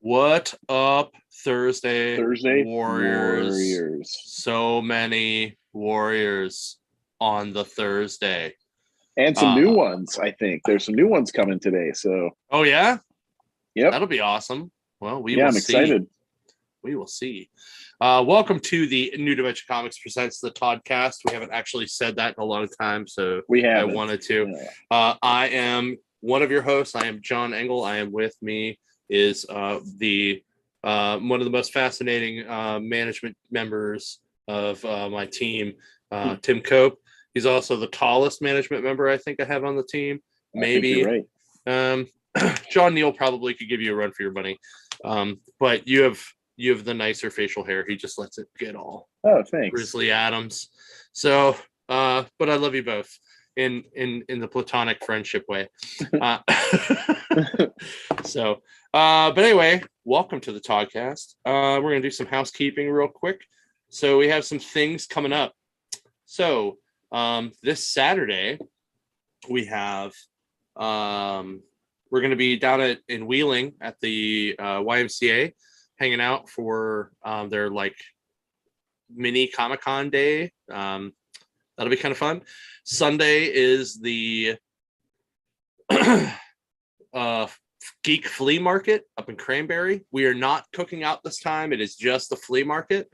What up, Thursday Warriors? Warriors. So many Warriors on the Thursday. And some new ones, I think. There's some new ones coming today. So, oh, yeah? Yep. That'll be awesome. Well, I'm will see. excited. We will see. Welcome to the New Dimension Comics Presents the Toddcast. We haven't actually said that in a long time, so I wanted to. Yeah. I am one of your hosts. I am John Engel. I am with me is the one of the most fascinating management members of my team, Tim Cope. He's also the tallest management member I think I have on the team. Maybe. I think you're right. John Neal probably could give you a run for your money, but you have the nicer facial hair. He just lets it get all. Oh, thanks. Grizzly Adams. So, but I love you both in the platonic friendship way. So, but anyway, welcome to the Toddcast. We're going to do some housekeeping real quick. So we have some things coming up. So this Saturday, we have, we're going to be down in Wheeling at the YMCA, hanging out for their like mini Comic-Con day. That'll be kind of fun. Sunday is the Geek Flea Market up in Cranberry. We are not cooking out this time. It is just the flea market.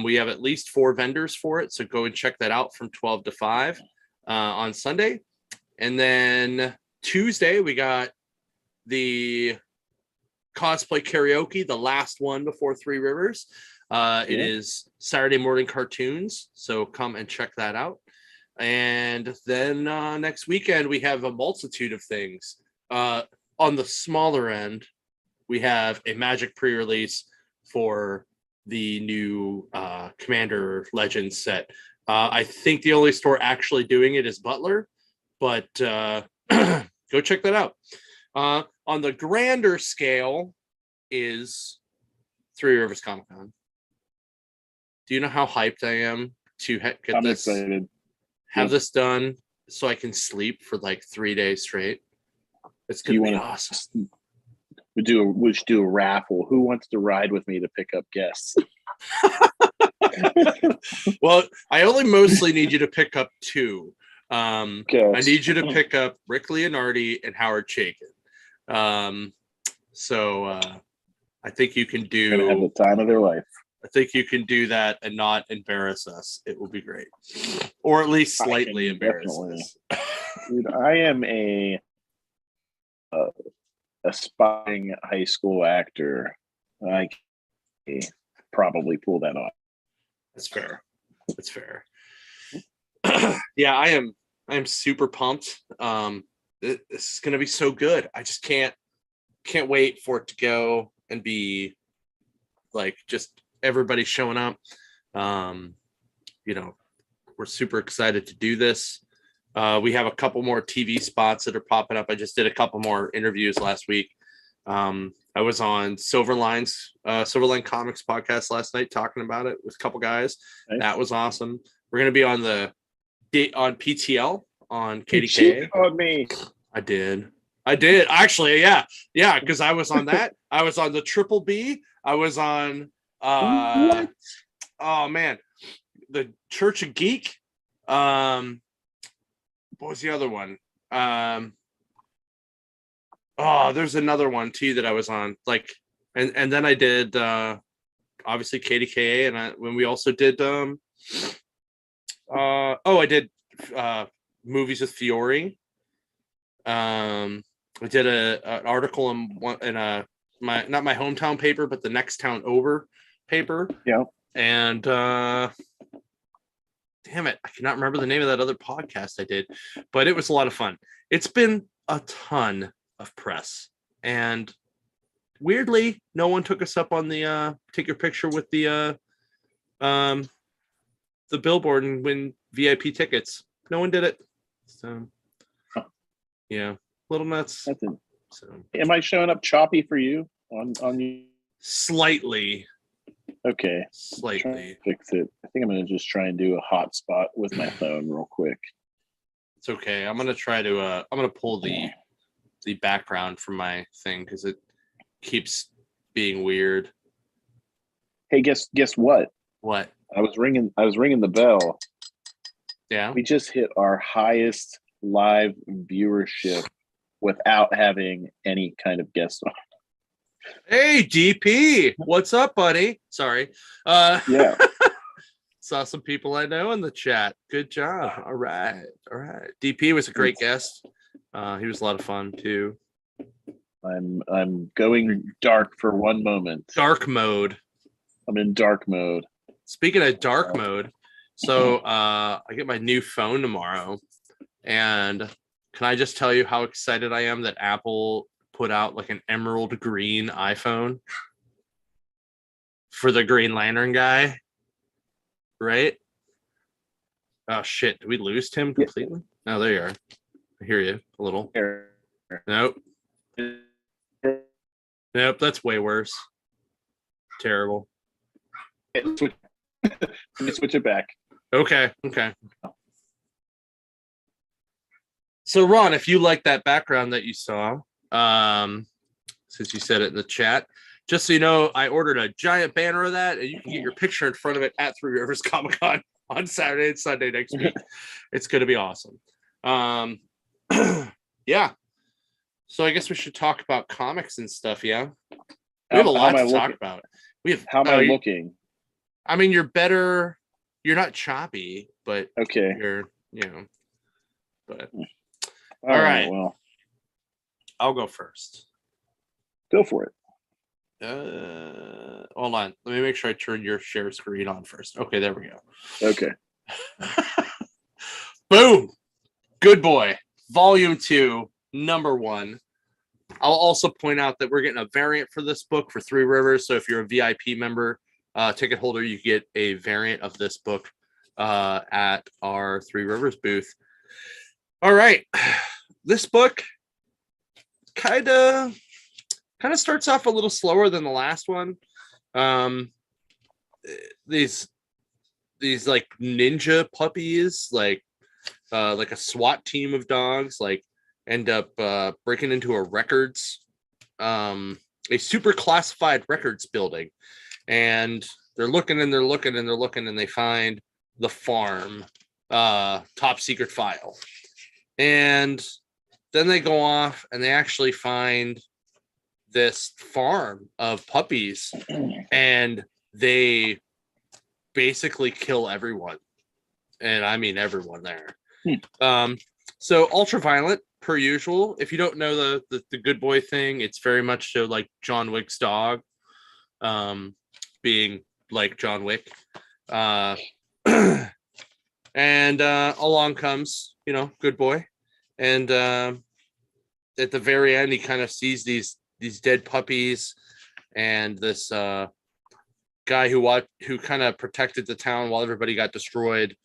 We have at least 4 vendors for it, so go and check that out from 12 to 5 on Sunday. And then Tuesday, we got the cosplay karaoke, the last one before Three Rivers. It is Saturday morning cartoons, so come and check that out. And then next weekend, we have a multitude of things. On the smaller end, we have a Magic pre-release for the new Commander Legends set. I think the only store actually doing it is Butler, but go check that out. On the grander scale is Three Rivers Comic Con. Do you know how hyped I am to get I'm this? Excited. Have this done so I can sleep for like 3 days straight. It's gonna be awesome. We should do a raffle. Who wants to ride with me to pick up guests? Well, I only mostly need you to pick up 2. Okay. I need you to pick up Rick Leonardi and Howard Chaykin. So I think you can do. Gonna have the time of their life. I think you can do that and not embarrass us. It will be great, or at least slightly embarrass us. Dude, I am a aspiring high school actor. I can probably pull that off. That's fair. That's fair. Yeah, I am super pumped. This is gonna be so good. I just can't wait for it to go and be like just everybody showing up. We're super excited to do this. We have a couple more TV spots that are popping up. I just did a couple more interviews last week. I was on Silverline Comics podcast last night talking about it with a couple guys. Nice. That was awesome. We're gonna be on PTL on KDK. On me. I did actually. Yeah, because I was on that. I was on the Triple B. I was on what? Oh man, the Church of Geek. What was the other one? There's another one too that I was on. Like, and then I did obviously KDKA, and when we also did I did movies with Fiore. I did an article in not my hometown paper, but the next town over paper. Yeah. And damn it, I cannot remember the name of that other podcast I did, but it was a lot of fun. It's been a ton of press, and weirdly, no one took us up on the take your picture with the billboard and win VIP tickets. No one did it. So yeah, little nuts. So, am I showing up choppy for you on you? Slightly. Okay. Slightly. Fix it. I think I'm gonna just try and do a hotspot with my phone real quick. It's okay. I'm gonna try to. I'm gonna pull the background from my thing because it keeps being weird. Hey, guess what? What? I was ringing the bell. Yeah. We just hit our highest live viewership without having any kind of guest on. Hey, DP, what's up, buddy? Sorry. Yeah. Saw some people I know in the chat. Good job. All right. DP was a great guest. He was a lot of fun too. I'm going dark for one moment. Dark mode. I'm in dark mode. Speaking of dark mode, so I get my new phone tomorrow, and can I just tell you how excited I am that Apple put out like an emerald green iPhone for the Green Lantern guy, right? Oh shit, did we lose Tim completely? Yeah. Oh, there you are. I hear you a little. Nope, that's way worse. Terrible. Let me switch it back. Okay. So Ron, if you like that background that you saw, since you said it in the chat, just so you know, I ordered a giant banner of that, and you can get your picture in front of it at Three Rivers Comic Con on Saturday and Sunday next week. It's going to be awesome. Yeah. So I guess we should talk about comics and stuff. Yeah, we have a lot to talk about. How am I looking? I mean, you're better. You're not choppy, but okay. But all right. Well, I'll go first. Go for it. Hold on. Let me make sure I turn your share screen on first. Okay, there we go. Okay. Boom. Good Boy, Volume 2, Number 1. I'll also point out that we're getting a variant for this book for Three Rivers. So if you're a VIP member, ticket holder, you get a variant of this book at our Three Rivers booth. All right. This book kind of starts off a little slower than the last one. These like ninja puppies, like a SWAT team of dogs, like end up breaking into a super classified records building, and they're looking and they find the farm, top secret file, and then they go off and they actually find this farm of puppies, and they basically kill everyone, and I mean everyone there. So ultra violent per usual. If you don't know the Good Boy thing, it's very much so like John Wick's dog, being like John Wick, and along comes Good Boy, and at the very end he kind of sees these dead puppies, and this guy who kind of protected the town while everybody got destroyed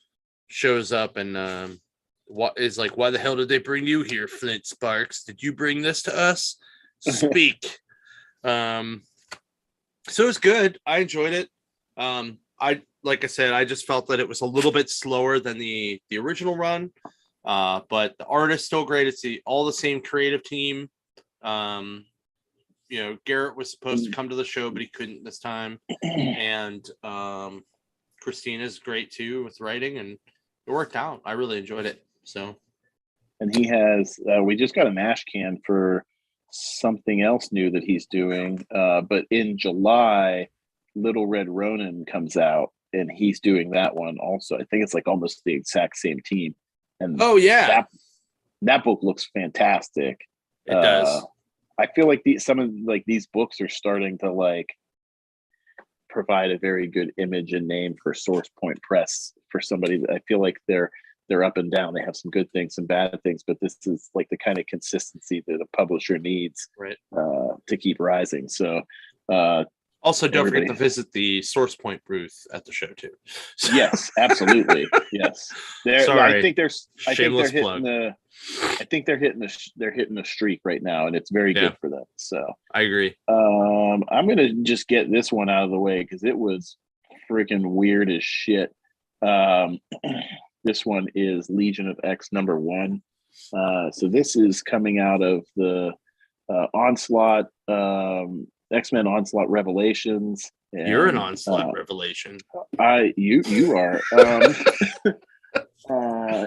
shows up, and what is like, why the hell did they bring you here, Flint Sparks? Did you bring this to us? Speak. So it's good. I enjoyed it. Like I said, I just felt that it was a little bit slower than the original run, but the art is still great. It's all the same creative team. Garrett was supposed to come to the show, but he couldn't this time, and Christina's great too with writing, and it worked out. I really enjoyed it. So, and he has we just got a mash can for something else new that he's doing, but in July Little Red Ronin comes out, and he's doing that one also. I think it's like almost the exact same team, and that book looks fantastic. It does. I feel like some of these books are starting to like provide a very good image and name for Source Point Press, for somebody that I feel like they're up and down. They have some good things, some bad things, but this is like the kind of consistency that a publisher needs, right, to keep rising. So also don't forget to visit the Source Point booth at the show too. Yes, absolutely. Yes. Sorry. I think they're hitting a streak right now, and it's very good for them. So I agree. I'm gonna just get this one out of the way because it was freaking weird as shit. This one is Legion of X #1. So this is coming out of the Onslaught X-Men Onslaught Revelations. You're an And Onslaught Revelation. you are.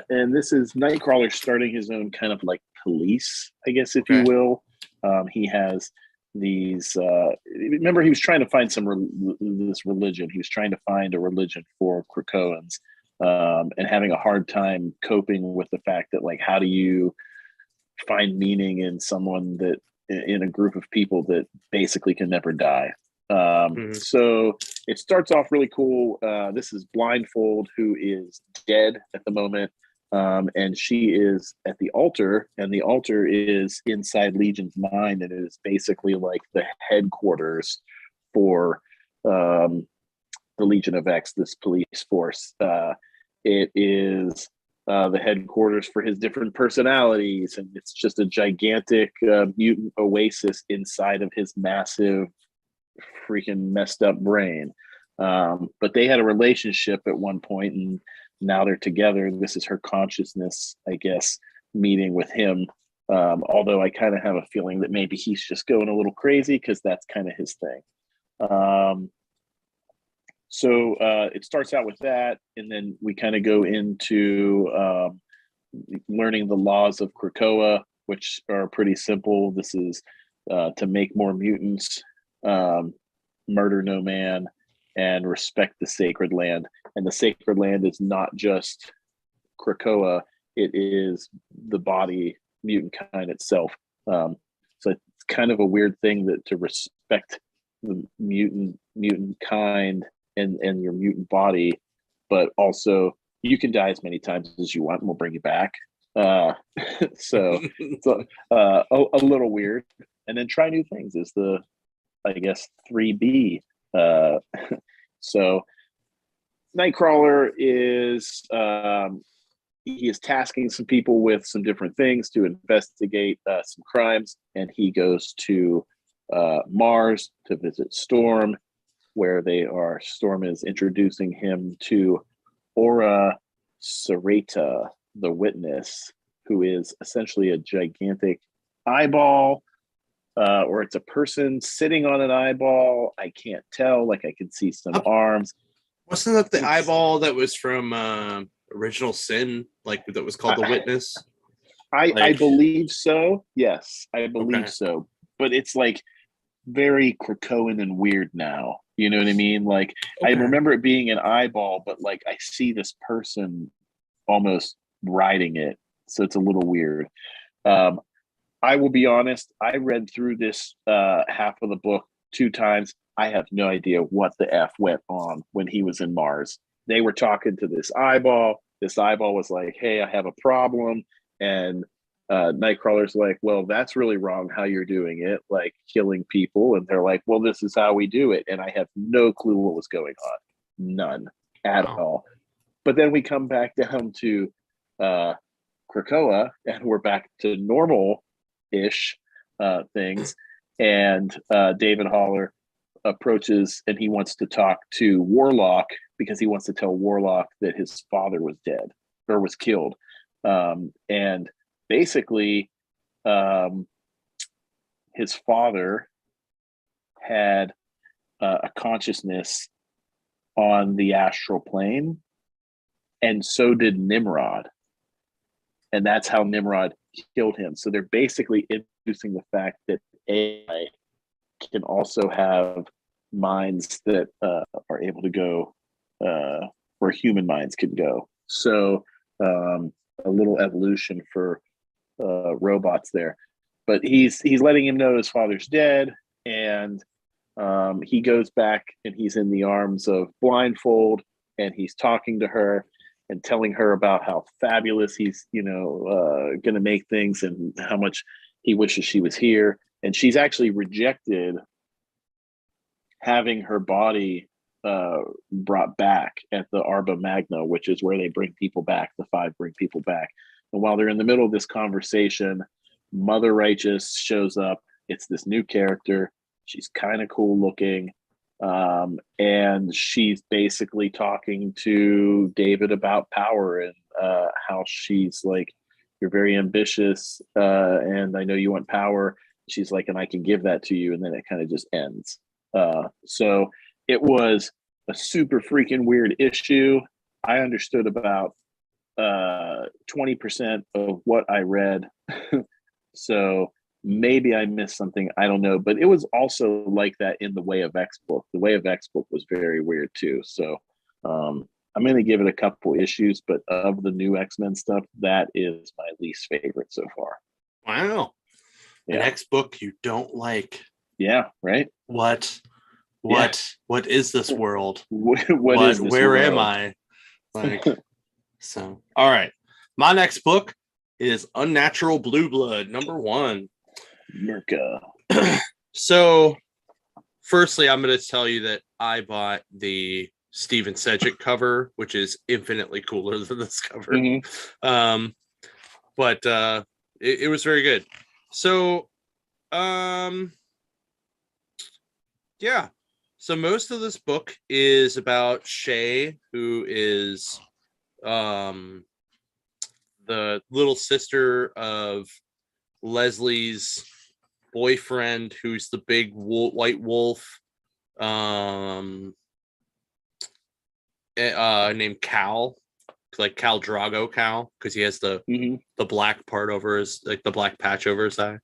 And this is Nightcrawler starting his own kind of like police, I guess, if you will. He has these. Remember, he was trying to find this religion. He was trying to find a religion for Krakoans, and having a hard time coping with the fact that, like, how do you find meaning in someone that in a group of people that basically can never die. So it starts off really cool. This is Blindfold, who is dead at the moment. And she is at the altar, and the altar is inside Legion's mind, and it is basically like the headquarters for the Legion of X, this police force. It is the headquarters for his different personalities, and it's just a gigantic mutant oasis inside of his massive, freaking messed up brain. But they had a relationship at one point, and now they're together. This is her consciousness, I guess, meeting with him. Although I kind of have a feeling that maybe he's just going a little crazy, because that's kind of his thing. So it starts out with that, and then we kind of go into learning the laws of Krakoa, which are pretty simple. This is to make more mutants, murder no man, and respect the sacred land. And the sacred land is not just Krakoa, it is the body, mutant kind itself. So it's kind of a weird thing that to respect the mutant kind and your mutant body, but also you can die as many times as you want and we'll bring you back. So a little weird. And then try new things is the, I guess, 3B. So Nightcrawler is he is tasking some people with some different things to investigate some crimes, and he goes to Mars to visit Storm, where Storm is introducing him to Aura Serrata, the Witness, who is essentially a gigantic eyeball, or it's a person sitting on an eyeball. I can't tell. Like, I can see some arms. Wasn't that the eyeball that was from Original Sin, like that was called the Witness? I believe so. Yes, I believe so. But it's like very Krakoan and weird now. You know what I mean? Like, I remember it being an eyeball, but like I see this person almost riding it. So it's a little weird. I will be honest, I read through this half of the book 2 times. I have no idea what the F went on when he was in Mars. They were talking to this eyeball. This eyeball was like, hey, I have a problem. And Nightcrawler's like, well, that's really wrong how you're doing it, like killing people. And they're like, well, this is how we do it. And I have no clue what was going on. None at all. But then we come back down to Krakoa, and we're back to normal-ish things. And David Haller approaches, and he wants to talk to Warlock, because he wants to tell Warlock that his father was dead or was killed. And basically, his father had a consciousness on the astral plane, and so did Nimrod. And that's how Nimrod killed him. So they're basically introducing the fact that AI can also have minds that are able to go where human minds can go. So a little evolution for robots there. But he's letting him know his father's dead, and he goes back and he's in the arms of Blindfold, and he's talking to her and telling her about how fabulous he's going to make things and how much he wishes she was here. And she's actually rejected having her body brought back at the Arba Magna, which is where they bring people back. The 5 bring people back. And while they're in the middle of this conversation, Mother Righteous shows up. It's this new character. She's kind of cool looking. And she's basically talking to David about power and how she's like, you're very ambitious, and I know you want power. She's like, and I can give that to you, and then it kind of just ends. So it was a super freaking weird issue. I understood about 20% of what I read. So maybe I missed something. I don't know. But it was also like that in the Way of X book. The Way of X book was very weird too. So I'm going to give it a couple issues, but of the new X-Men stuff, that is my least favorite so far. Wow. Yeah. An X book you don't like. Yeah, right? What is this world? What is this where world? am I? Like, so all right. My next book is Unnatural Blue Blood, #1. Merca. So firstly, I'm going to tell you that I bought the Steven Sedgwick cover, which is infinitely cooler than this cover. Mm-hmm. But it was very good. So yeah. So most of this book is about Shay, who is the little sister of Leslie's boyfriend, who's the big white wolf, named Cal, like Cal Drago Cal, because he has the black part over his, like the black patch over his eye.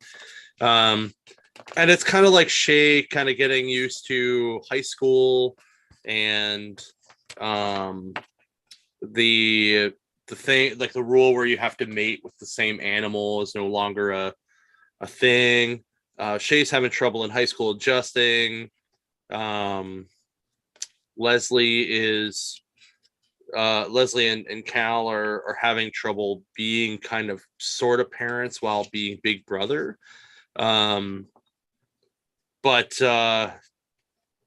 And it's kind of like Shay kind of getting used to high school, and the thing, like the rule where you have to mate with the same animal is no longer a thing. Shay's having trouble in high school adjusting. Leslie and Cal are having trouble being kind of sort of parents while being big brother. But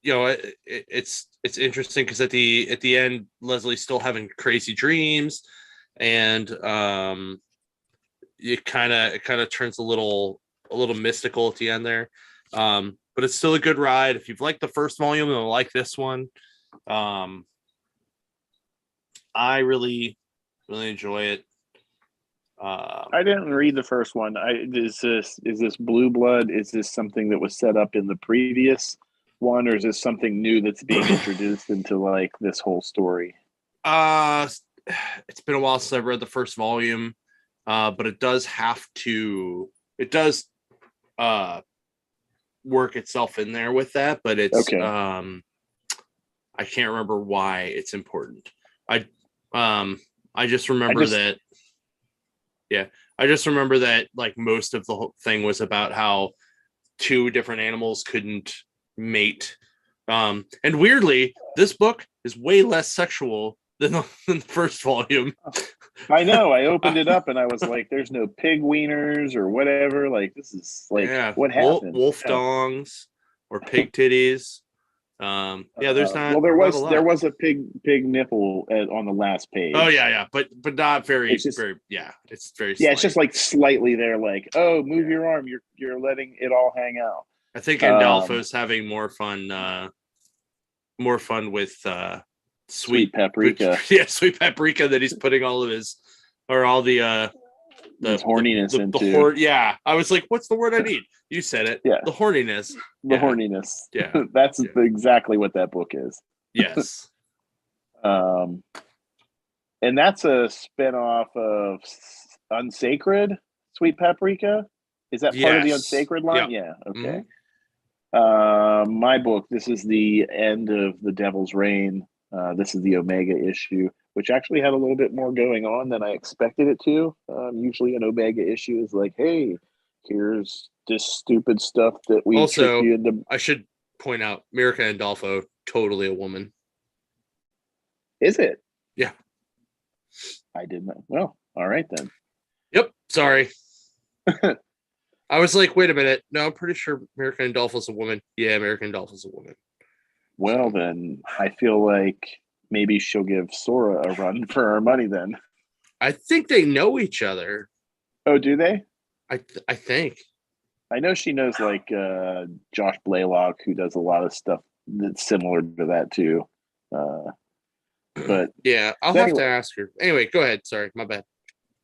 it's interesting because at the end, Leslie's still having crazy dreams, and it kind of turns a little mystical at the end there. But it's still a good ride. If you've liked the first volume, you'll like this one. I really enjoy it. I didn't read the first one. Is this Blue Blood? Is this something that was set up in the previous one, or is this something new that's being introduced into like this whole story? It's been a while since I've read the first volume, but it does work itself in there with that, but it's okay. I can't remember why it's important. I just remember that. Yeah, I just remember that like most of the whole thing was about how two different animals couldn't mate. And weirdly, this book is way less sexual than the first volume. I know. I opened it up and I was like, "There's no pig wieners or whatever." Like, this is like, what happened? Wolf dongs or pig titties. There's not. Well, there was a pig nipple on the last page. Oh yeah, but not very. It's just, very. Yeah, it's very. Yeah, slight. It's just like slightly there. Like, oh, move your arm. You're letting it all hang out. I think Andolfo's having more fun with sweet paprika. Yeah, sweet paprika that he's putting all of his the horniness into. Yeah, I was like, what's the word I need? You said it. Yeah, the horniness. Horniness. Yeah, that's exactly what that book is. Yes. And that's a spinoff of Unsacred. Sweet Paprika. Is that part of the Unsacred line? Yeah. Okay. Mm-hmm. My book. This is the end of the Devil's Reign. This is the Omega issue, which actually had a little bit more going on than I expected it to. Usually an Omega issue is like, hey, here's this stupid stuff that we also, you into. I should point out, Mirka Andolfo, totally a woman. Is it? Yeah. I did not. Well, all right then. Yep. Sorry. I was like, wait a minute. No, I'm pretty sure Mirka Andolfo's a woman. Yeah, Mirka Andolfo's a woman. Well, then I feel like maybe she'll give Sora a run for her money then. I think they know each other. Oh, do they? I think. I know she knows like Josh Blaylock, who does a lot of stuff that's similar to that too. But yeah, I'll have to ask her. Anyway, go ahead. Sorry, my bad.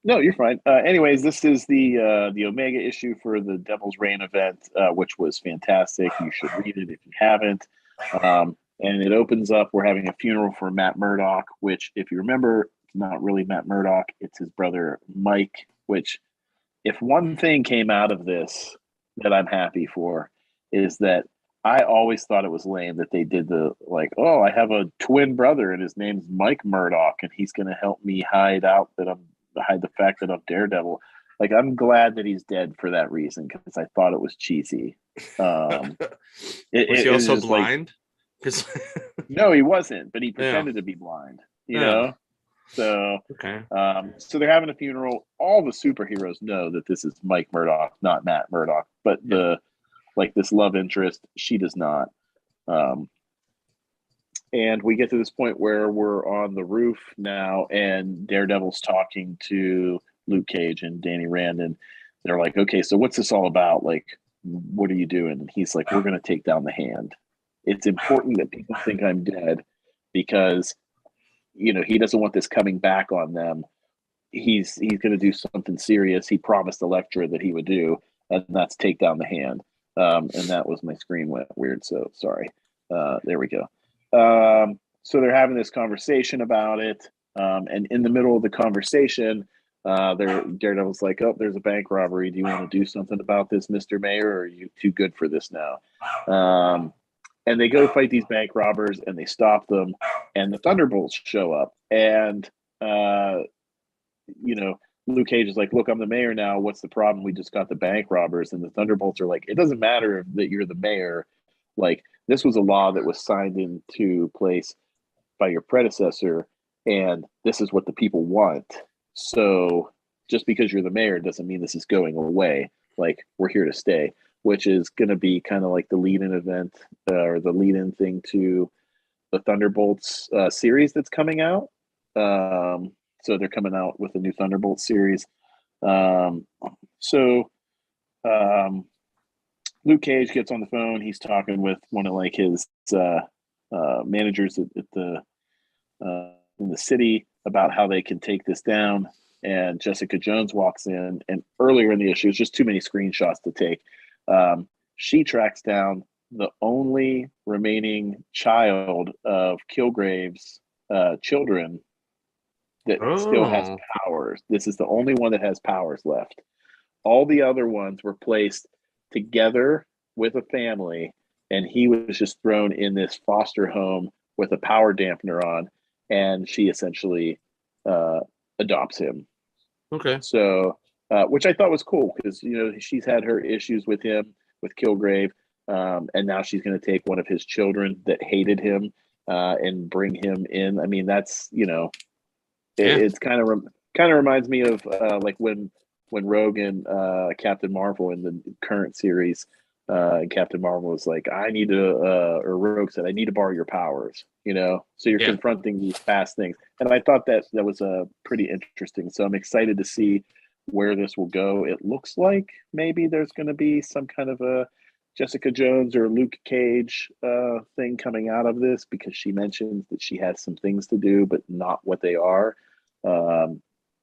No, you're fine. Anyways, this is the Omega issue for the Devil's Reign event, which was fantastic. You should read it if you haven't. And it opens up. We're having a funeral for Matt Murdock, which, if you remember, it's not really Matt Murdock. It's his brother Mike. Which, if one thing came out of this that I'm happy for, is that I always thought it was lame that they did the like, oh, I have a twin brother and his name's Mike Murdock, and he's going to help me hide the fact that I'm Daredevil. Like, I'm glad that he's dead for that reason, because I thought it was cheesy. Was he also blind? Like, no, he wasn't, but he pretended to be blind. You know. So okay. So they're having a funeral. All the superheroes know that this is Mike Murdock, not Matt Murdock, but this love interest, she does not. And we get to this point where we're on the roof now, and Daredevil's talking to Luke Cage and Danny Rand, and they're like, okay, so what's this all about? Like, what are you doing? And he's like, we're going to take down the Hand. It's important that people think I'm dead, because, he doesn't want this coming back on them. He's going to do something serious. He promised Elektra that he would do, and that's take down the Hand. And that was, my screen went weird, so sorry. There we go. So they're having this conversation about it, and in the middle of the conversation, Daredevil's like, "Oh, there's a bank robbery. Do you want to do something about this, Mr. Mayor, or are you too good for this now?" And they go fight these bank robbers, and they stop them, and the Thunderbolts show up, and Luke Cage is like, "Look, I'm the mayor now. What's the problem? We just got the bank robbers." And the Thunderbolts are like, "It doesn't matter that you're the mayor. Like, this was a law that was signed into place by your predecessor, and this is what the people want. So just because you're the mayor doesn't mean this is going away. Like, we're here to stay," which is going to be kind of like the lead-in event, or the lead-in thing to the Thunderbolts series that's coming out. So they're coming out with a new Thunderbolts series. Luke Cage gets on the phone. He's talking with one of like his managers at the in the city about how they can take this down. And Jessica Jones walks in, and earlier in the issue, it's just too many screenshots to take. She tracks down the only remaining child of Kilgrave's children that still has powers. This is the only one that has powers left. All the other ones were placed together with a family, and he was just thrown in this foster home with a power dampener on, and she essentially adopts him. Okay. So, which I thought was cool, because she's had her issues with him, with Kilgrave, and now she's going to take one of his children that hated him and bring him in. I mean, that's it's kind of reminds me of like when Rogue and Captain Marvel in the current series, Captain Marvel was like, I need to, or Rogue said, I need to borrow your powers, so you're confronting these past things. And I thought that was pretty interesting. So I'm excited to see where this will go. It looks like maybe there's going to be some kind of a Jessica Jones or Luke Cage thing coming out of this, because she mentions that she has some things to do, but not what they are.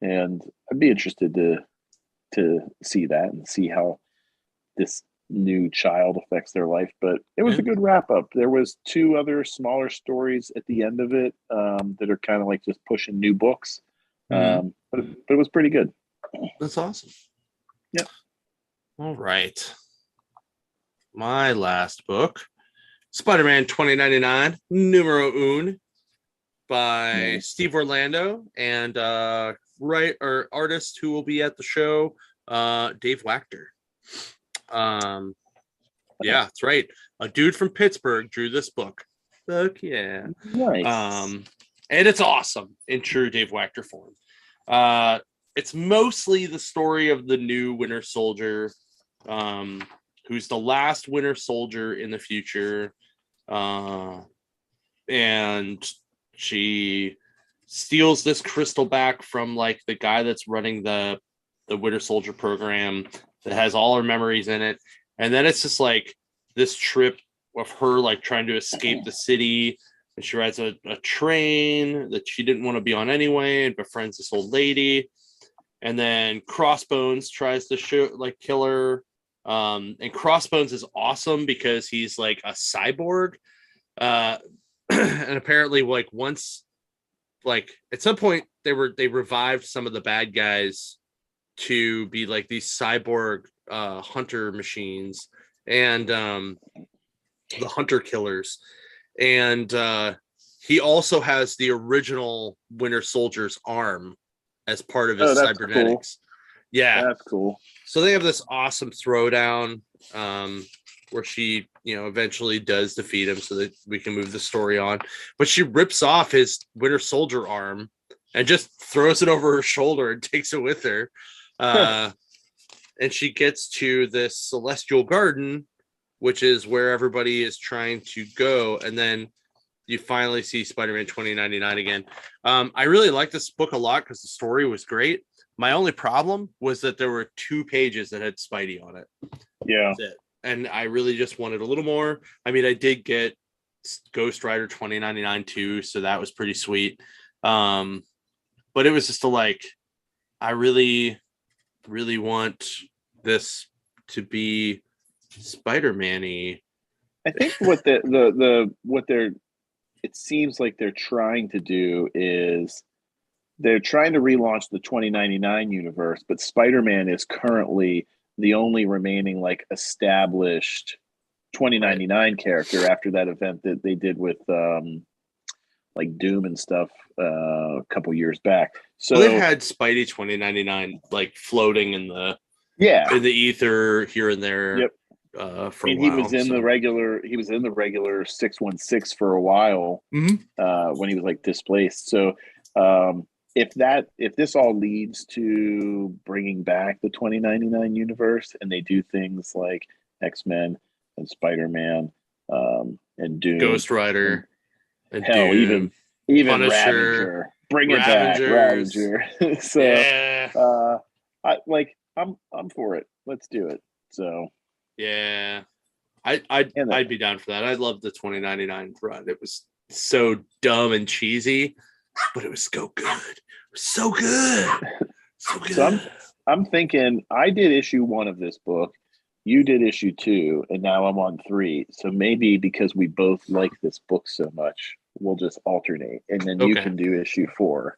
And I'd be interested to see that and see how this new child affects their life. But it was a good wrap up. There was 2 other smaller stories at the end of it that are kind of like just pushing new books. But it was pretty good. That's awesome. Yeah. All right. My last book, Spider-Man 2099, Numero Un, by Steve Orlando, and artist who will be at the show, Dave Wachter. Yeah, that's right. A dude from Pittsburgh drew this book. Fuck yeah. Nice. And it's awesome in true Dave Wachter form. It's mostly the story of the new Winter Soldier, who's the last Winter Soldier in the future. And she steals this crystal back from like the guy that's running the Winter Soldier program that has all her memories in it. And then it's just like this trip of her like trying to escape the city. And she rides a train that she didn't want to be on anyway and befriends this old lady. and then Crossbones tries to kill her. And Crossbones is awesome because he's like a cyborg. And apparently, like, once, like, at some point they revived some of the bad guys to be like these cyborg hunter machines, and the hunter killers. And he also has the original Winter Soldier's arm as part of his cybernetics. Cool. Yeah, that's cool. So they have this awesome throwdown where she, eventually does defeat him so that we can move the story on. But she rips off his Winter Soldier arm and just throws it over her shoulder and takes it with her. And she gets to this celestial garden, which is where everybody is trying to go. And then you finally see Spider-Man 2099 again. I really like this book a lot because the story was great. My only problem was that there were 2 pages that had Spidey on it. Yeah. That's it. And I really just wanted a little more. I mean, I did get Ghost Rider 2099 too, so that was pretty sweet. But it was just I really, really want this to be Spider-Man-y. I think what it seems like they're trying to do is they're trying to relaunch the 2099 universe, but Spider-Man is currently the only remaining established 2099 character after that event that they did with Doom and stuff a couple years back. So they had Spidey 2099 floating in the ether here and there. Yep. For a while, he was in the regular 616 for a while. Mm-hmm. When he was displaced. So if this all leads to bringing back the 2099 universe and they do things like X-Men and Spider-Man and Doom, Ghost Rider, and hell, Doom, even Punisher, Ravager, bring it back, Ravager. So yeah. I'm for it. Let's do it. So yeah, I'd be down for that. I love the 2099 run. It was so dumb and cheesy, but it was so good. It was so good. So good. So I'm thinking I did issue 1 of this book. You did issue 2, and now I'm on 3. So maybe because we both like this book so much, we'll just alternate, and then you can do issue 4.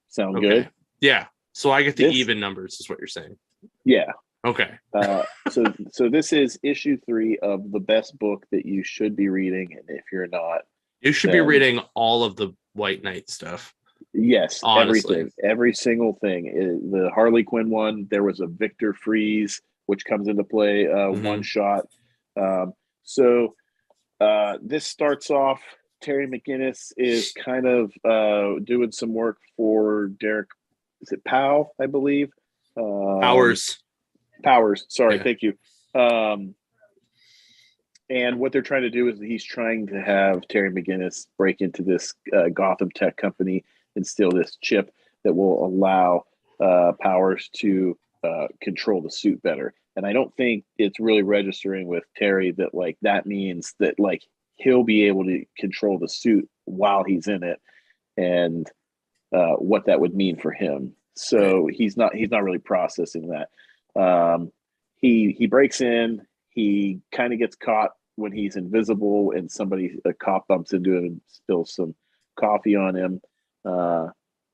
Sound good? Yeah. So I get the even numbers, is what you're saying. Yeah. Okay. So this is issue 3 of the best book that you should be reading, and if you're not, you should be reading all of the White Knight stuff. Yes, honestly. Everything, every single thing. The Harley Quinn one, there was a Victor Freeze, which comes into play one shot. So this starts off. Terry McGinnis is kind of doing some work for Derek. Is it Powell? I believe. Powers. Sorry, thank you. And what they're trying to do is he's trying to have Terry McGinnis break into this Gotham tech company and steal this chip that will allow Powers to control the suit better. And I don't think it's really registering with Terry that that means that he'll be able to control the suit while he's in it, and what that would mean for him. So he's not really processing that. He breaks in. He kind of gets caught when he's invisible, and a cop bumps into him and spills some coffee on him.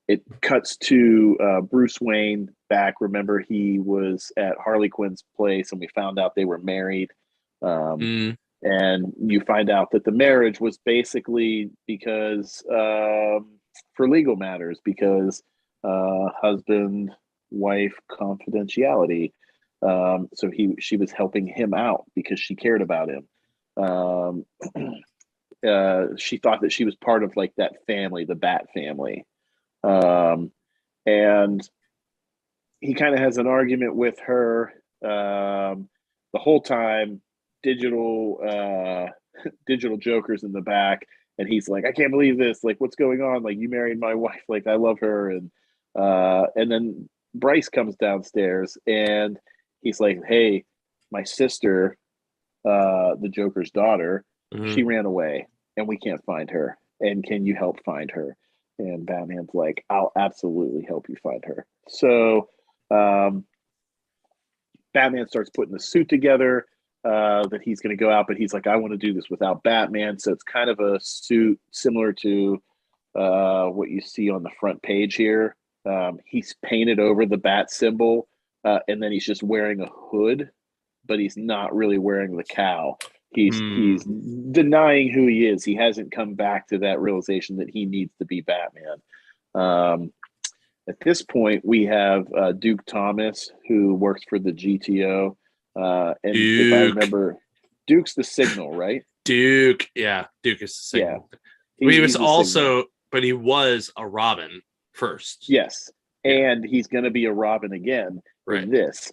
It cuts to Bruce Wayne back. Remember, he was at Harley Quinn's place, and we found out they were married. And you find out that the marriage was basically because for legal matters, because husband wife confidentiality. So she was helping him out because she cared about him. She thought that she was part of that family, the Bat family. And he kind of has an argument with her the whole time. Digital Joker's in the back, and he's like, I can't believe this, what's going on, you married my wife, I love her. And then Bryce comes downstairs and he's like, hey, my sister, the Joker's daughter, she ran away and we can't find her, and can you help find her? And Batman's like, I'll absolutely help you find her. So Um, Batman starts putting the suit together that he's going to go out, but he's like, I want to do this without Batman. So it's kind of a suit similar to what you see on the front page here. He's painted over the bat symbol, and then he's just wearing a hood, but he's not really wearing the cowl. He's denying who he is. He hasn't come back to that realization that he needs to be Batman. At this point, we have Duke Thomas, who works for the GTO. And Duke. if I remember, Duke's the Signal, right? Duke. Yeah, Duke is the Signal. Yeah. He was also, but he was a Robin first. Yes. Yeah. And he's going to be a Robin again in this.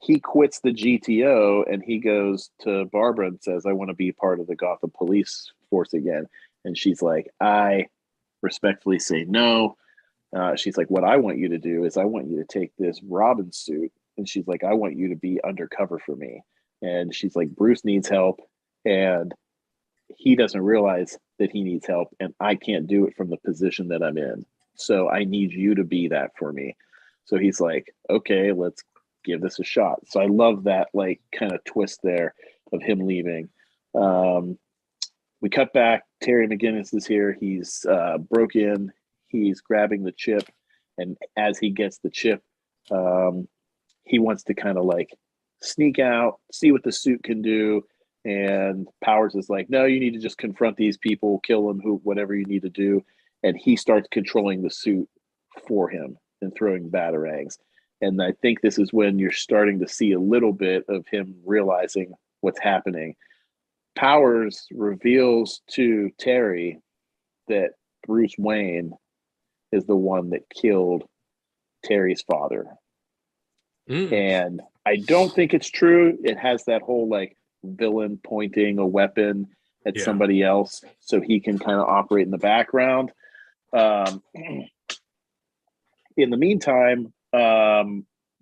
He quits the GTO and he goes to Barbara and says, I want to be part of the Gotham police force again. And she's like, I respectfully say no. She's like, what I want you to do is I want you to take this Robin suit. And she's like, I want you to be undercover for me. And she's like, Bruce needs help. And he doesn't realize that he needs help. And I can't do it from the position that I'm in. So I need you to be that for me. So he's like, okay, let's give this a shot. So I love that like kind of twist there of him leaving. We cut back. Terry McGinnis is here. He's broke in. He's grabbing the chip. And as he gets the chip, he wants to kind of like sneak out, see what the suit can do. And Powers is like, no, you need to just confront these people, kill them, whatever you need to do. And he starts controlling the suit for him and throwing batarangs. And I think this is when you're starting to see a little bit of him realizing what's happening. Powers reveals to Terry that Bruce Wayne is the one that killed Terry's father. And I don't think it's true. It has that whole like villain pointing a weapon at somebody else so he can kind of operate in the background. In the meantime,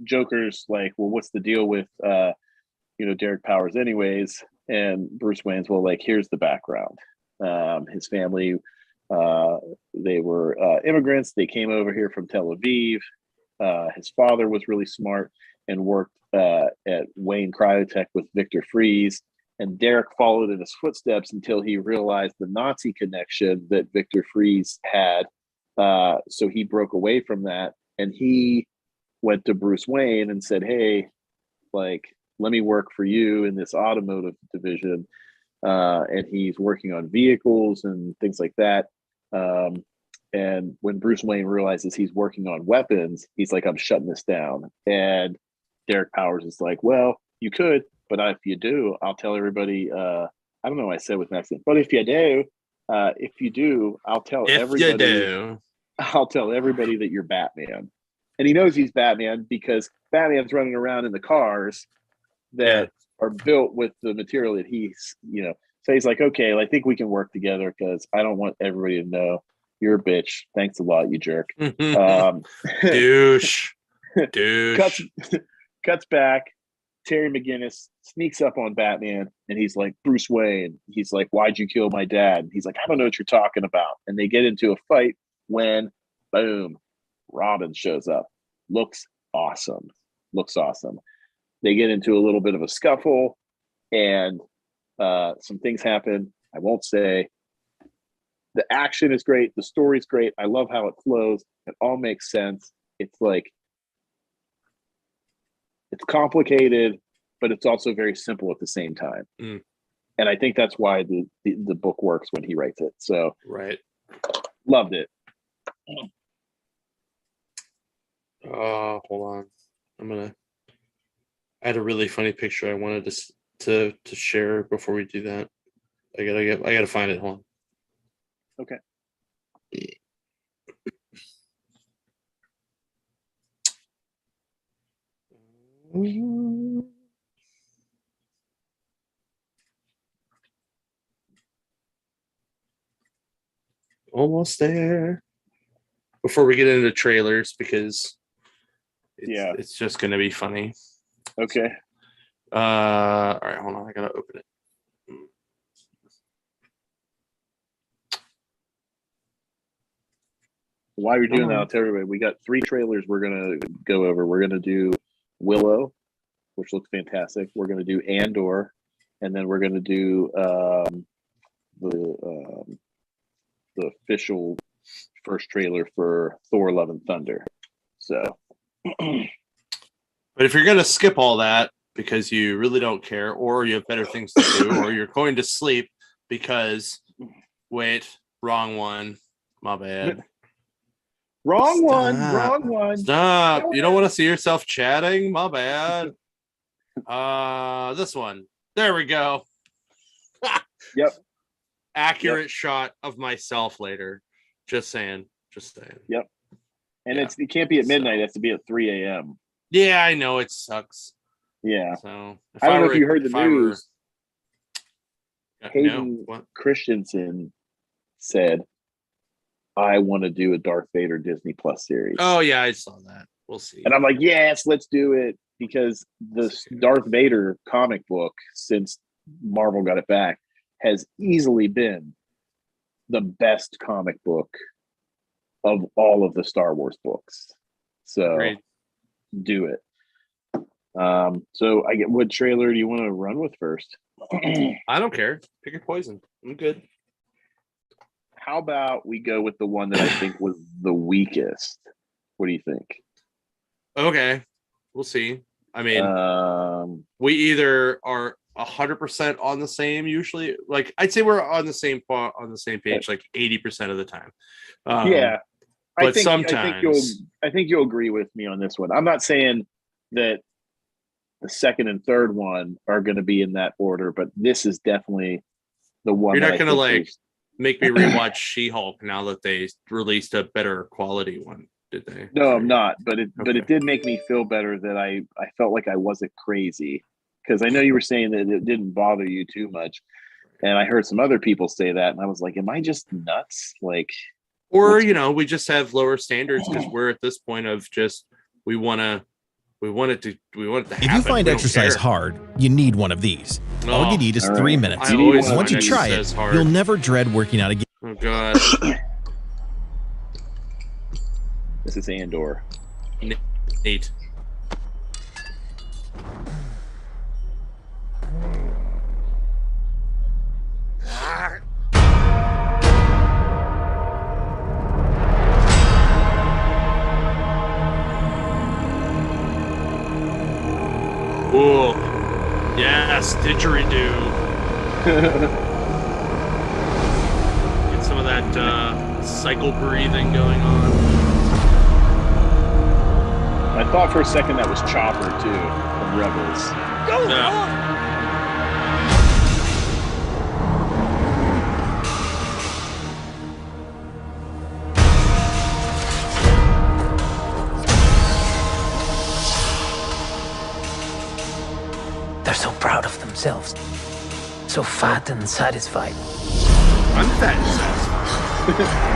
Joker's like, well, what's the deal with Derek Powers anyways? And Bruce Wayne's, well, like, here's the background. His family, they were immigrants. They came over here from Tel Aviv. His father was really smart and worked at Wayne Cryotech with Victor Fries. And Derek followed in his footsteps until he realized the Nazi connection that Victor Fries had. So he broke away from that. And he went to Bruce Wayne and said, hey, like, let me work for you in this automotive division. And he's working on vehicles and things like that. And when Bruce Wayne realizes he's working on weapons, he's like, I'm shutting this down. And Derek Powers is like, well, you could, but if you do, I'll tell everybody, I don't know what I said with an accent, but if you do, I'll tell everybody. I'll tell everybody that you're Batman. And he knows he's Batman because Batman's running around in the cars that are built with the material that he's, so he's like, okay, I think we can work together because I don't want everybody to know you're a bitch. Thanks a lot, you jerk. Douche. Cuts back. Terry McGinnis sneaks up on Batman and he's like, Bruce Wayne. He's like, why'd you kill my dad? And he's like, I don't know what you're talking about. And they get into a fight when, boom, Robin shows up. Looks awesome. They get into a little bit of a scuffle and some things happen. I won't say. The action is great. The story's great. I love how it flows. It all makes sense. It's like, it's complicated, but it's also very simple at the same time. And I think that's why the book works when he writes it. So loved it. Hold on. I had a really funny picture I wanted to share before we do that. I gotta find it. Hold on. Okay. Almost there. Before we get into trailers, because it's just gonna be funny. Okay. All right, hold on. I gotta open it. while you're doing that, I'll tell everybody we got 3 trailers we're gonna go over. We're gonna do Willow, which looks fantastic. We're gonna do Andor, and then we're gonna do the official first trailer for Thor: Love and Thunder. So, but if you're gonna skip all that because you really don't care, or you have better things to do, or you're going to sleep because wrong one, my bad. Wrong one. Stop. You don't want to see yourself chatting? My bad. This one. There we go. Yep. Accurate shot of myself later. Just saying. Yep. And it can't be at midnight. It has to be at 3 a.m. Yeah, I know it sucks. Yeah. So I don't know if you heard the news. Hayden Christensen said, I want to do a Darth Vader Disney Plus series. Oh, yeah, I saw that. We'll see. And I'm like, yes, let's do it. Because the Darth Vader comic book, since Marvel got it back, has easily been the best comic book of all of the Star Wars books. So Great. Do it. So what trailer do you want to run with first? I don't care. Pick your poison. I'm good. How about we go with the one that I think was the weakest? What do you think? Okay. We'll see. I mean, we either are 100% on the same usually. Like I'd say we're on the same page like 80% of the time. Yeah. But sometimes I think you'll agree with me on this one. I'm not saying that the second and third one are going to be in that order, but this is definitely the one. You're not going to make me rewatch She-Hulk now that they released a better quality one, did they? No, I'm not. But it did make me feel better that I felt like I wasn't crazy, because I know you were saying that it didn't bother you too much, and I heard some other people say that, and I was like, am I just nuts? Like, or we just have lower standards because we're at this point of just we want it to happen. If you find exercise hard, you need one of these. All you need is 3 minutes. Once you try it, you'll never dread working out again. Oh God. This is Andor. Neat. Ooh. Yes, didgeridoo. Get some of that cycle breathing going on. I thought for a second that was Chopper too from Rebels. Yeah. They're so proud of themselves. So fat and satisfied. I'm fat and satisfied.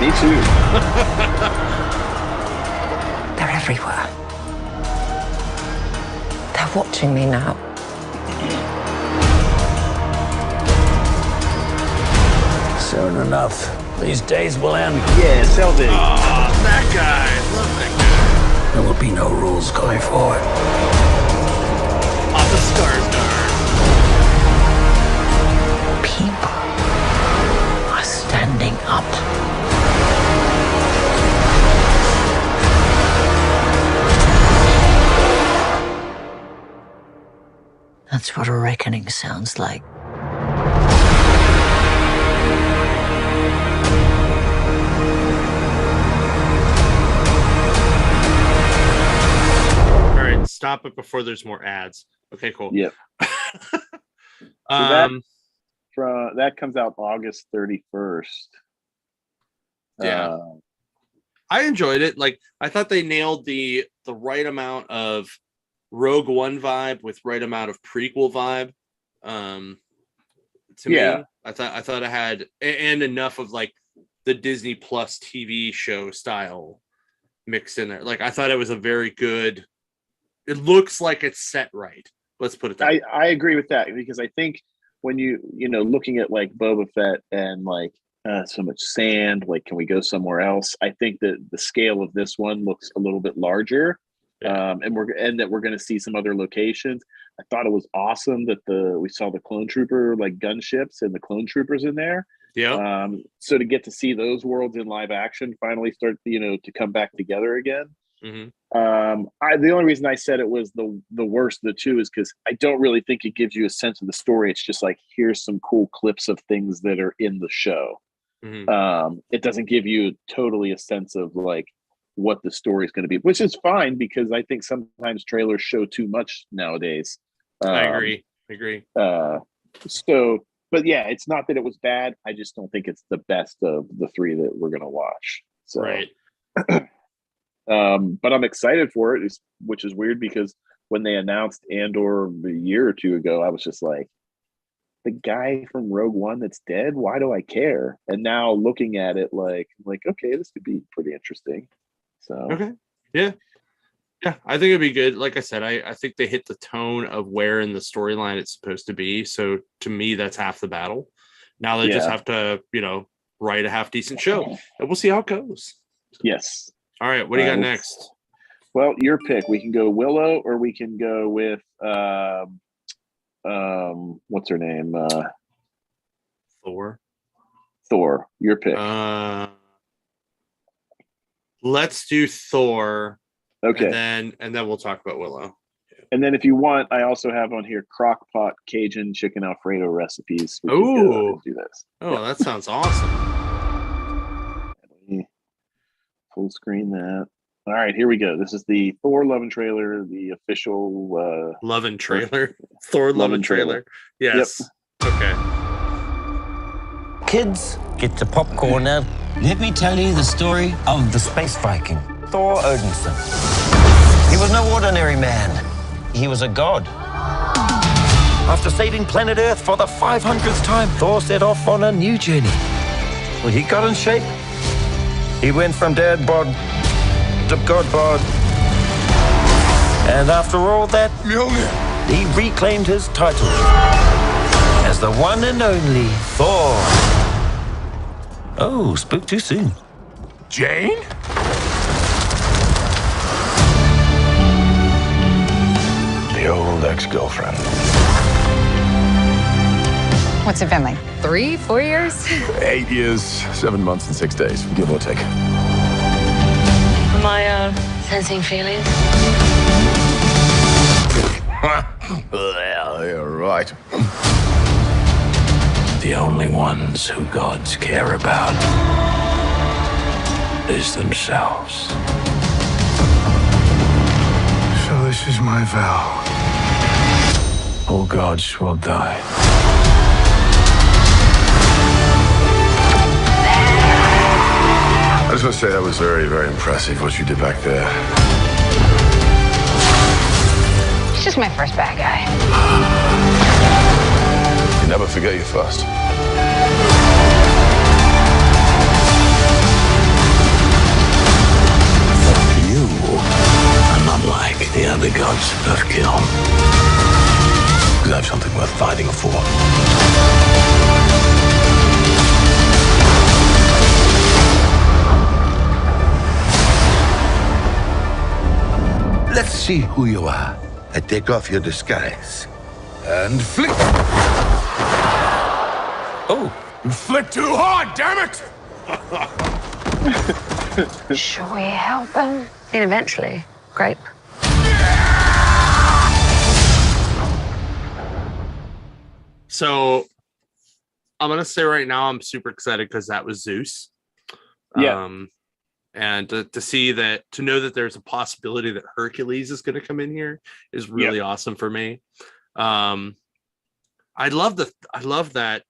Me too. They're everywhere. They're watching me now. Soon enough, these days will end. Yeah, Selvig. Oh, that guy. Love that There will be no rules going forward. guy. Off the Skarsgård. People are standing up. That's what a reckoning sounds like. All right, stop it before there's more ads. Okay, cool. Yep. That comes out August 31st. Yeah. I enjoyed it. Like, I thought they nailed the right amount of Rogue One vibe with right amount of prequel vibe. To me, I thought it had and enough of like the Disney Plus TV show style mixed in there. Like, I thought it was a very good. It looks like it's set right. Let's put it that way. I agree with that, because I think when you looking at like Boba Fett and like so much sand. Like, can we go somewhere else? I think that the scale of this one looks a little bit larger, and that we're going to see some other locations. I thought it was awesome that we saw the clone trooper like gunships and the clone troopers in there. Yeah. So to get to see those worlds in live action finally start, to come back together again. Mm-hmm. The only reason I said it was the worst of the two is because I don't really think it gives you a sense of the story. It's just like, here's some cool clips of things that are in the show. Mm-hmm. It doesn't give you totally a sense of like what the story is going to be, which is fine because I think sometimes trailers show too much nowadays. I agree. But yeah, it's not that it was bad. I just don't think it's the best of the three that we're going to watch. So. Right. But I'm excited for it, which is weird because when they announced Andor a year or two ago, I was just like, the guy from Rogue One that's dead, why do I care? And now looking at it like okay, this could be pretty interesting. So okay. Yeah, I think it'd be good. Like I said, I think they hit the tone of where in the storyline it's supposed to be. So to me, that's half the battle. Now they just have to, write a half decent show, and we'll see how it goes. Yes. All right, what do you got next? Well, your pick. We can go Willow, or we can go with what's her name? Thor. Your pick. Let's do Thor. Okay. And then we'll talk about Willow. And then if you want, I also have on here crock pot Cajun chicken Alfredo recipes. Oh, do this. Oh, that sounds awesome. Full screen that. All right, here we go. This is the Thor Love and Trailer, the official Love and Trailer. Thor Love and Trailer. Yes. Yep. Okay. Kids, get your popcorn now. Let me tell you the story of the space Viking, Thor Odinson. He was no ordinary man. He was a god. After saving planet Earth for the 500th time, Thor set off on a new journey. Well, he got in shape. He went from dad bod to god bod. And after all that, he reclaimed his title as the one and only Thor. Oh, spoke too soon. Jane? The old ex-girlfriend. What's it been, like 3, 4 years? 8 years, 7 months and 6 days, give or take. Am I sensing feelings? Well, you're right. The only ones who gods care about is themselves. So this is my vow. All gods will die. I just want to say that was very, very impressive what you did back there. He's just my first bad guy. You never forget your first. You are not like the other gods of kill. Because I have something worth fighting for. Let's see who you are. I take off your disguise. And flick! Oh, you flicked too hard, damn it! Should we help him? And eventually, grape. So I'm gonna say right now I'm super excited because that was Zeus. Yeah. And to see that, to know that there's a possibility that Hercules is going to come in here is really awesome for me. I love that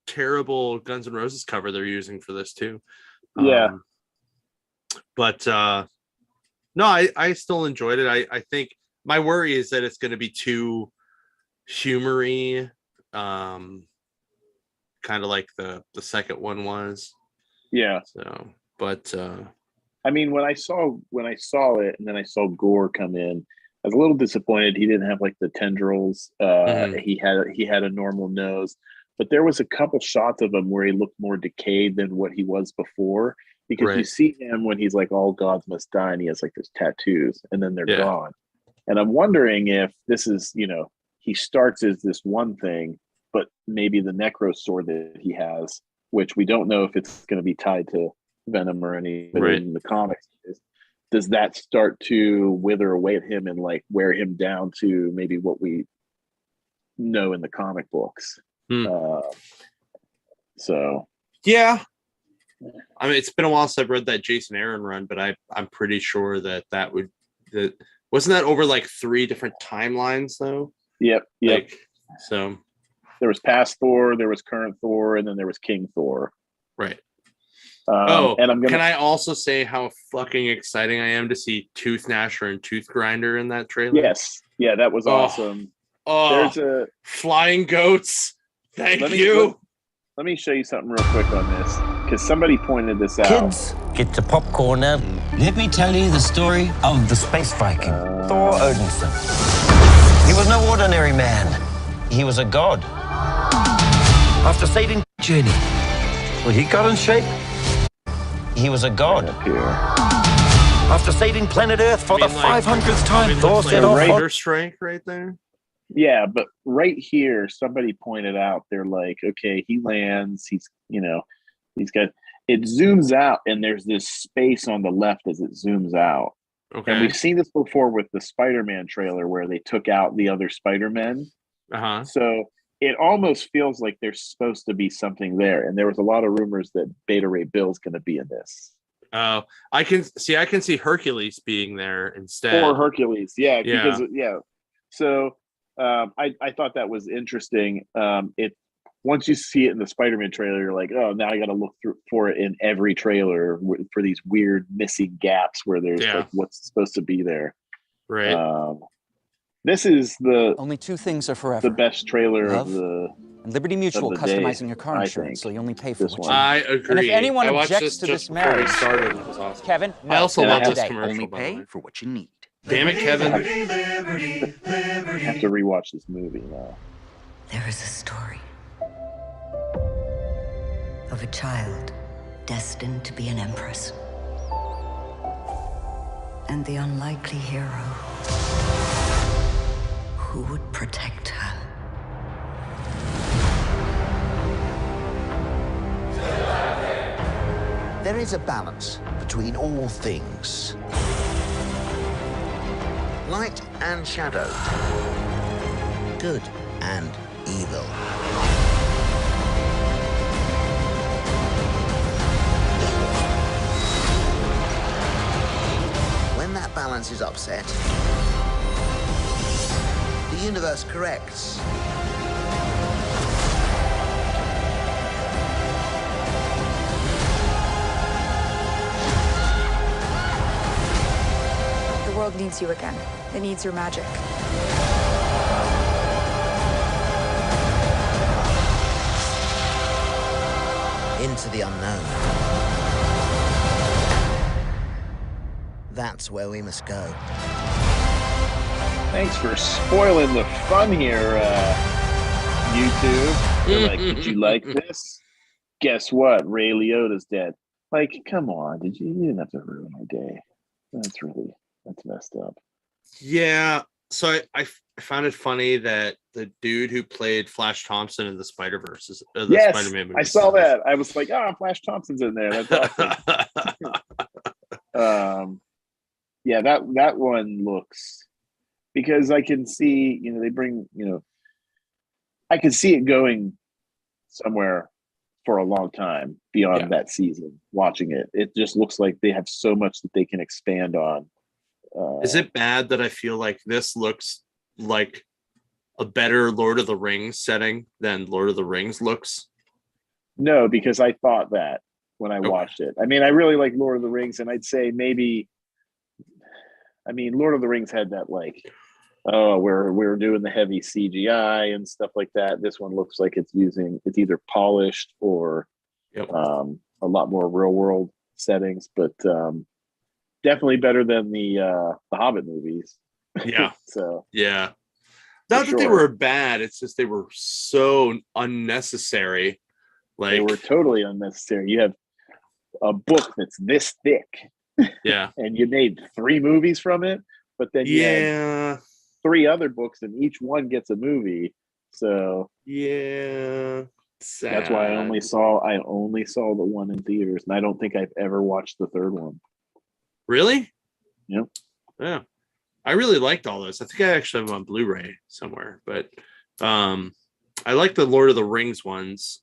terrible Guns N' Roses cover they're using for this too. But no, I still enjoyed it. I think my worry is that it's going to be too humory, kind of like the second one was. Yeah. So, but I mean, when I saw it, and then I saw Gore come in, I was a little disappointed he didn't have like the tendrils. He had a normal nose, but there was a couple shots of him where he looked more decayed than what he was before, because you see him when he's like, all gods must die, and he has like those tattoos, and then they're gone. And I'm wondering if this is, he starts as this one thing, but maybe the necro sword that he has, which we don't know if it's going to be tied to Venom or anything in the comics, does that start to wither away at him and like wear him down to maybe what we know in the comic books? So yeah, I mean, it's been a while since I've read that Jason Aaron run, but I'm pretty sure that wasn't that over like 3 different timelines though. Yep. So there was past Thor, there was current Thor, and then there was King Thor. Right. And can I also say how fucking exciting I am to see Tooth Gnasher and Tooth Grinder in that trailer? Yes. Yeah, that was awesome. There's a flying goats. Thank you. Let me show you something real quick on this, because somebody pointed this out. Kids, get your popcorn now. Let me tell you the story of the space Viking, Thor Odinson. He was no ordinary man. He was a god. After saving journey, well, he got in shape. He was a god. Up here. After saving planet Earth for the 500th time, Thor set off Raider Strike right there. Yeah, but right here, somebody pointed out, they're like, okay, he lands, he's got, it zooms out, and there's this space on the left as it zooms out. Okay. And we've seen this before with the Spider-Man trailer where they took out the other Spider-Men. So it almost feels like there's supposed to be something there. And there was a lot of rumors that Beta Ray Bill's going to be in this. Oh, I can see Hercules being there instead. Or Hercules, because So I thought that was interesting. Once you see it in the Spider-Man trailer, you're like, oh, now I got to look for it in every trailer for these weird missing gaps where there's like what's supposed to be there. Right. This is only 2 things are forever: the best trailer Love of the and Liberty Mutual of the customizing day, your car insurance, so you only pay for this what one. I agree. And if anyone I watched objects to just this before we marriage, started. It was awesome. Kevin, I also love this today. commercial. Only by the pay way. for what you need. Damn it, Kevin! I have to rewatch this movie now. There is a story of a child destined to be an empress, and the unlikely hero who would protect her. There is a balance between all things. Light and shadow. Good and evil. When that balance is upset, the universe corrects. The world needs you again. It needs your magic. Into the unknown. That's where we must go. Thanks for spoiling the fun here, YouTube. They're like, did you like this? Guess what? Ray Liotta's dead. Like, come on, you didn't have to ruin my day. That's messed up. Yeah. So I found it funny that the dude who played Flash Thompson in the Spider-Verse is Spider-Man movie. I saw that. I was like, Flash Thompson's in there. That's awesome. Yeah, that one looks, because I can see, they bring, I can see it going somewhere for a long time beyond that season. Watching it, it just looks like they have so much that they can expand on. Is it bad that I feel like this looks like a better Lord of the Rings setting than Lord of the Rings looks? No, because I thought that when I watched it. I mean, I really like Lord of the Rings, and I'd say maybe, Lord of the Rings had that like, oh, we're doing the heavy CGI and stuff like that. This one looks like it's either polished or a lot more real world settings, but definitely better than the Hobbit movies. Yeah. So yeah, Not that they were bad, it's just they were so unnecessary. Like they were totally unnecessary. You have a book that's this thick. Yeah. And you made 3 movies from it, but then you had 3 other books and each one gets a movie. So sad. That's why I only saw the one in theaters, and I don't think I've ever watched the third one. Really? Yep. Yeah. I really liked all those. I think I actually have them on Blu-ray somewhere, but I like the Lord of the Rings ones,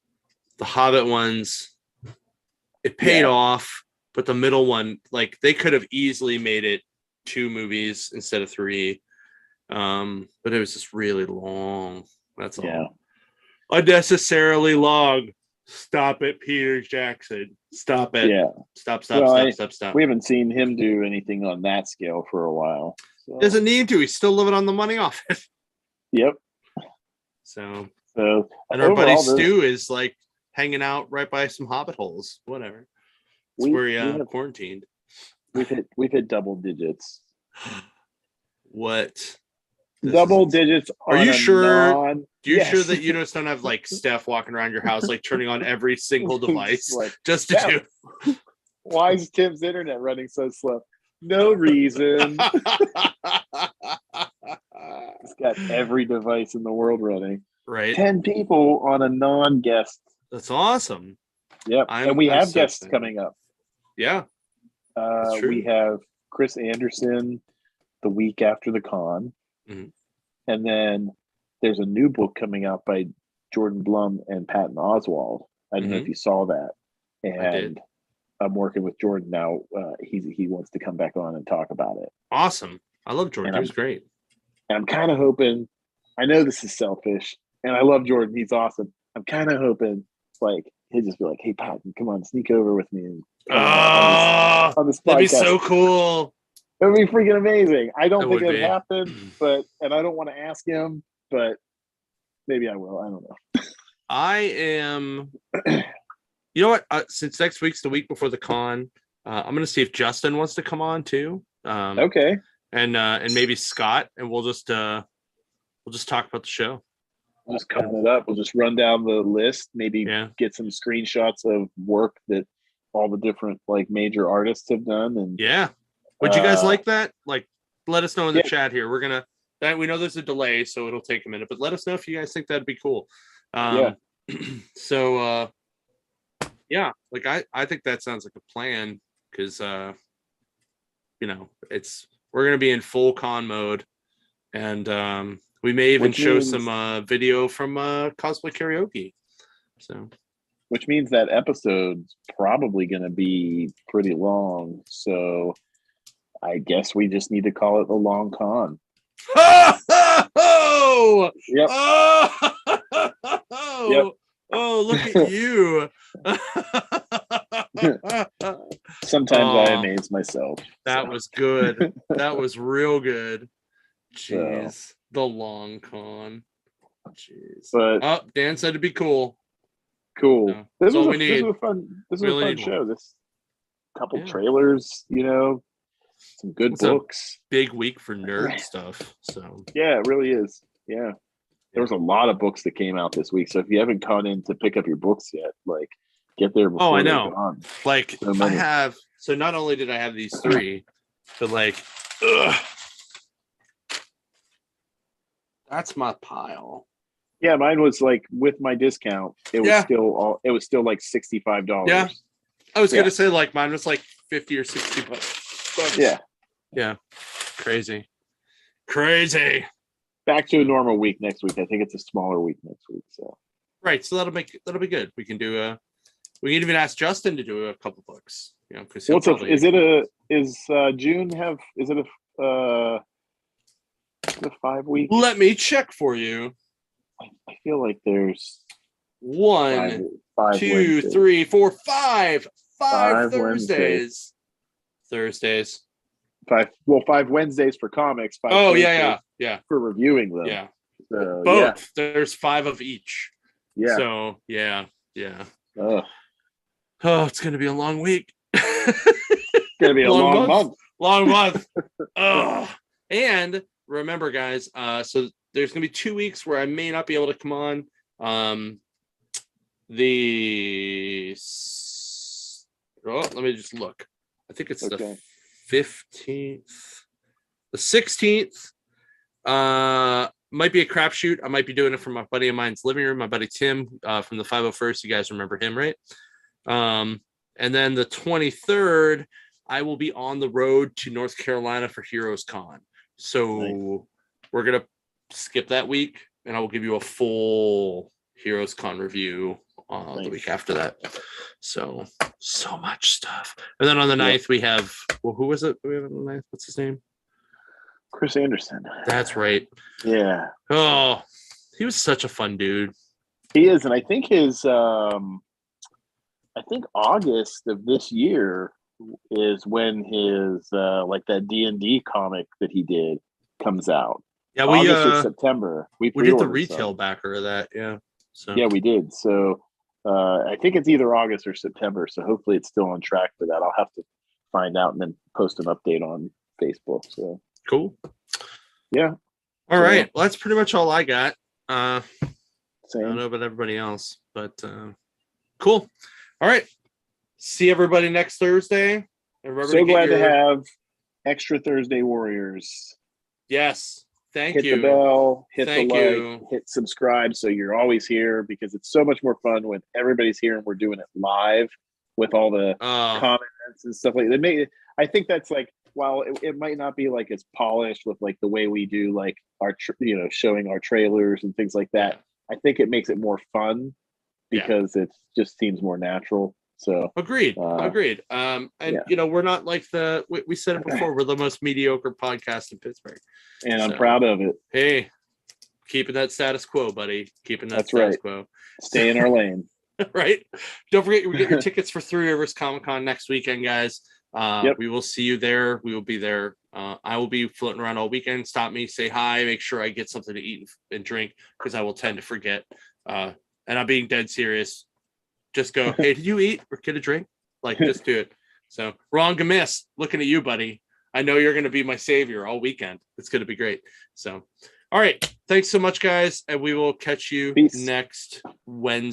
the Hobbit ones. It paid off, but the middle one, like they could have easily made it 2 movies instead of 3. But it was just really long. That's all. Yeah. Unnecessarily long. Stop it, Peter Jackson. Stop it. Yeah. Stop. We haven't seen him do anything on that scale for a while. So. Doesn't need to. He's still living on the money off it. Yep. So and our buddy Stu is like hanging out right by some hobbit holes. Whatever. It's where he quarantined. We've hit double digits. What? Double digits. Are you sure? Sure that you just don't have like Steph walking around your house, like turning on every single device like, just to do? Why is Tim's internet running so slow? No reason. He's got every device in the world running. Right. 10 people on a non-guest. That's awesome. Yep. And we have guests coming up. Yeah. We have Chris Anderson the week after the con. Mm-hmm. And then there's a new book coming out by Jordan Blum and Patton Oswalt. I don't know if you saw that. And I'm working with Jordan now. He wants to come back on and talk about it. Awesome. I love Jordan. He was great. And I'm kind of hoping, I know this is selfish, and I love Jordan. He's awesome. I'm kind of hoping like he'll just be like, "Hey, Patton, come on, sneak over with me." On this podcast. That'd be so cool. It would be freaking amazing. I don't think it would happen, and I don't want to ask him, but maybe I will. I don't know. I am. You know what? Since next week's the week before the con, I'm going to see if Justin wants to come on too. Okay. And maybe Scott, and we'll just talk about the show. We'll just count it up. We'll just run down the list. Maybe get some screenshots of work that all the different like major artists have done. And would you guys like that? Like, let us know in the chat here. We're gonna. We know there's a delay, so it'll take a minute. But let us know if you guys think that'd be cool. So, like I think that sounds like a plan because we're gonna be in full con mode, and we may even show some video from cosplay karaoke. So, which means that episode's probably gonna be pretty long. So, I guess we just need to call it the long con. Oh! Yep. Oh! Yep. Oh, look at you. Sometimes I amaze myself. That was good. That was real good. Jeez. The long con. Jeez. But Dan said it'd be cool. Cool. So, this was a fun show. This couple trailers, some good books. Big week for nerd stuff. So yeah, it really is. Yeah. There was a lot of books that came out this week. So if you haven't caught in to pick up your books yet, like get there before. Oh, I know. Like I have. So not only did I have these 3, but like, that's my pile. Yeah, mine was like with my discount. It was still like $65. Yeah, I was gonna say like mine was like 50 or 60 bucks. Yeah, crazy. Back to a normal week next week. I think it's a smaller week next week. So right, so that'll be good. We can do we can even ask Justin to do a couple books. Because is June have is it a 5 week? Let me check for you. I feel like there's 1, five 2, Wednesdays. 3, 4, 5 Thursdays. Thursdays. 5 Wednesdays for comics. 5 Thursdays for reviewing them. Yeah. So, both. There's 5 of each. Yeah. So yeah. Oh, it's gonna be a long week. It's gonna be a long month. Long month. Oh. And remember, guys. So there's going to be 2 weeks where I may not be able to come on. Let me just look. I think it's the 15th, the 16th. Might be a crapshoot. I might be doing it from my buddy of mine's living room, my buddy Tim from the 501st. You guys remember him, right? And then the 23rd, I will be on the road to North Carolina for Heroes Con. So we're going to skip that week, and I will give you a full Heroes Con review the week after that. So much stuff. And then on the 9th, we have, well, who was it? We have on the 9th? What's his name? Chris Anderson. That's right. Yeah. Oh, he was such a fun dude. He is. And I think August of this year is when his like that D&D comic that he did comes out. Yeah, August or September. We did the retail backer of that. Yeah. So yeah, we did. So I think it's either August or September. So hopefully it's still on track for that. I'll have to find out and then post an update on Facebook. So cool. Yeah. All right. Well, that's pretty much all I got. Same. I don't know about everybody else, but cool. All right. See everybody next Thursday. So glad to have extra Thursday Warriors. Yes. Thank you. Hit the bell, hit the like, hit subscribe so you're always here, because it's so much more fun when everybody's here and we're doing it live with all the comments and stuff like that. I think that's like, while it might not be like as polished with like the way we do like our showing our trailers and things like that, I think it makes it more fun because it just seems more natural. So agreed. And we're not like we said it before, we're the most mediocre podcast in Pittsburgh. And I'm proud of it. Hey, keeping that status quo, buddy. Keeping that status quo. Stay in our lane. Right. Don't forget, we get your tickets for Three Rivers Comic-Con next weekend, guys. We will see you there. We will be there. I will be floating around all weekend. Stop me, say hi, make sure I get something to eat and drink, because I will tend to forget. And I'm being dead serious. Just go, hey, did you eat or get a drink? Like, just do it. So, Ron Gamis, looking at you, buddy. I know you're going to be my savior all weekend. It's going to be great. So, all right. Thanks so much, guys. And we will catch you next Wednesday.